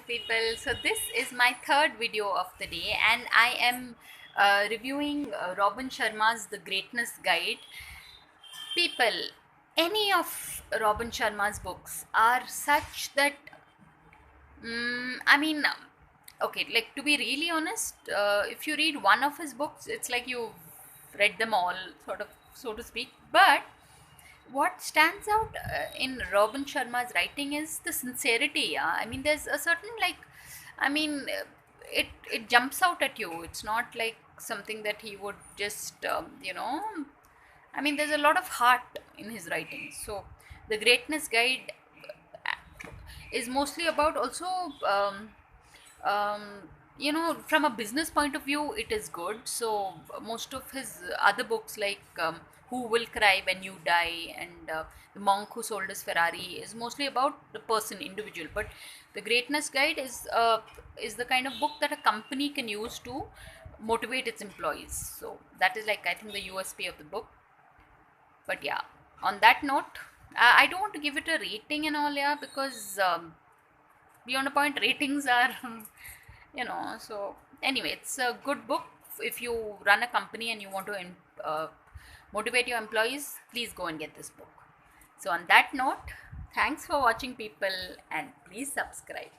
people. So this is my third video of the day, and I am reviewing Robin Sharma's The Greatness Guide. People, any of Robin Sharma's books are such that okay, like to be really honest, if you read one of his books, it's like you've read them all, sort of, so to speak. But what stands out in Robin Sharma's writing is the sincerity. Yeah, I mean, there's a certain like, I mean, it jumps out at you. It's not like something that he would just, I mean, there's a lot of heart in his writing. So, the Greatness Guide is mostly about also um, from a business point of view it is good. So most of his other books like Who Will Cry When You Die and The Monk Who Sold His Ferrari is mostly about the person individual, but the Greatness Guide is the kind of book that a company can use to motivate its employees. So that is like, I think, the USP of the book. But yeah, on that note, I don't want to give it a rating and all, yeah, because beyond a point ratings are so anyway, it's a good book. If you run a company and you want to motivate your employees, please go and get this book. So on that note, thanks for watching, people, and please subscribe.